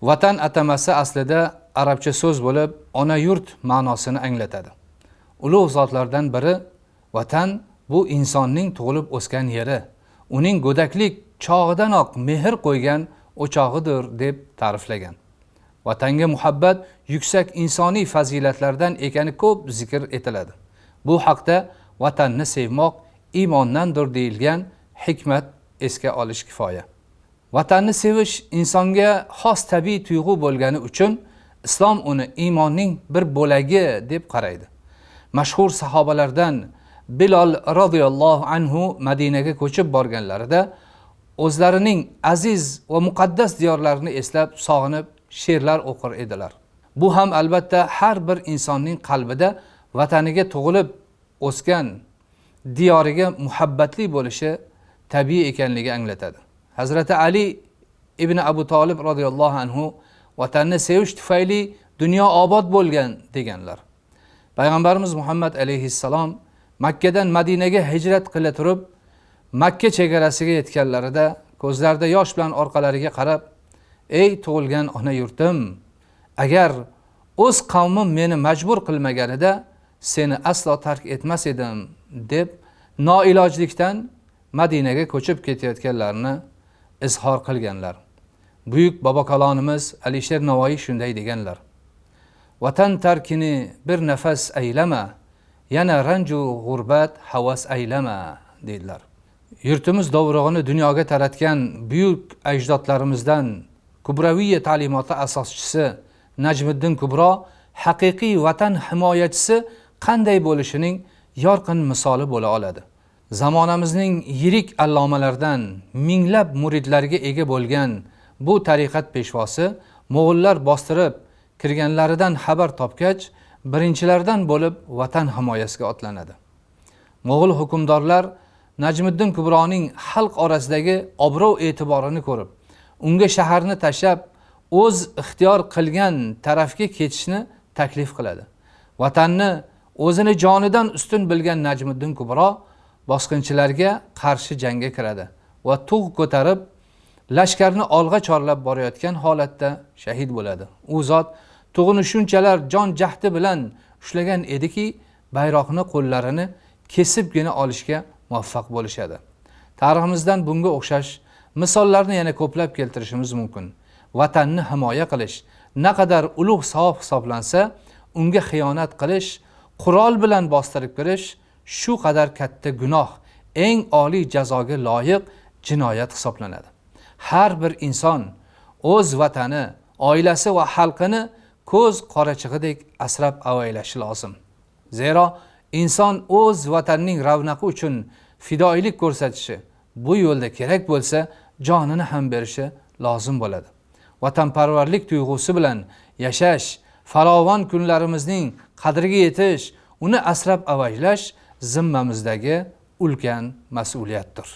Vatan atamasi aslida arabcha so'z bo'lib, ona yurt ma'nosini anglatadi. Ulug' zotlardan biri vatan bu insonning tug'ilib o'sgan yeri, uning go'daklik chog'idanoq mehr qo'ygan o'chog'idir deb ta'riflagan. Vatanga muhabbat yuksak insoniy fazilatlardan ekani ko'p zikr etiladi. Bu haqda vatanni sevmoq iymondandir deyilgan hikmat esga olish kifoya. Vatanni sevish insonga xos tabiiy tuyg'u bo'lgani uchun islom uni iymonning bir bo'lagi deb qaraydi. Mashhur sahobalardan Bilol radhiyallohu anhu Madinaga ko'chib borganlarida o'zlarining aziz va muqaddas diyorlarini eslab sog'inib she'rlar o'qir edilar. Bu ham albatta har bir insonning qalbida vataniga tug'ilib o'sgan diyoriga muhabbatli bo'lishi tabiiy ekanligi anglatadi. Hazrati Ali ibn Abu Talib radhiyallohu anhu vatanni sevish tufayli dunyo obod bo'lgan deganlar. Payg'ambarimiz Muhammad alayhissalom Makkadan Madinaga hijrat qila turib, Makka chegarasiga yetganlarida ko'zlarida yosh bilan orqalariga qarab, "Ey tug'ilgan ona yurtim, agar o'z qavmim meni majbur qilmaganida seni aslo tark etmas edim" deb noilojlikdan Madinaga ko'chib ketayotganlarini izhor qilganlar. Buyuk bobokalonimiz Alisher Navoiy shunday deganlar: "Vatan tarkini bir nafas aylama, yana ranju g'urbat havas aylama" dedilar. Yurtimiz dovrug'ini dunyoga taratgan buyuk ajdodlarimizdan Kubraviyya ta'limoti asoschisi Najmiddin Kubro haqiqiy vatan himoyachisi qanday bo'lishining yorqin misoli bo'la oladi. Zamonamizning yirik allomalaridan minglab muridlarga ega bo'lgan bu tariqat peshvosi Mo'g'ullar bostirib kirganlaridan xabar topgach, birinchilardan bo'lib vatan himoyasiga otlanadi. Mo'g'ul hukmdorlar Najmiddin Kubroning xalq orasidagi obro' e'tiborini ko'rib, unga shaharni tashlab o'z ixtiyor qilgan tarafga ketishni taklif qiladi. Vatanni o'zini jonidan ustun bilgan Najmiddin Kubro bosqinchilarga qarshi jangga kiradi va tug' ko'tarib lashkarni olg'a chorlab borayotgan holatda shahid bo'ladi. U zot tug'ini shunchalar jon jahdi bilan ushlagan ediki, bayroqni qo'llarini kesibgina olishga muvaffaq bo'lishadi. Tariximizdan bunga o'xshash misollarni yana ko'plab keltirishimiz mumkin. Vatanni himoya qilish naqadar ulug' savob hisoblansa, unga xiyonat qilish, qurol bilan bostirib kirish shu qadar katta gunoh, eng oliy jazoga loyiq jinoyat hisoblanadi. Har bir inson o'z vatani, oilasi va xalqini ko'z qorachig'idek asrab avaylashi lozim. Zero inson o'z vatanining ravnaqi uchun fidoilik ko'rsatishi, bu yo'lda kerak bo'lsa jonini ham berishi lozim bo'ladi. Vatanparvarlik tuyg'usi bilan yashash, farovon kunlarimizning qadriga yetish, uni asrab avaylash zimmamizdagi ulkan mas'uliyatdir.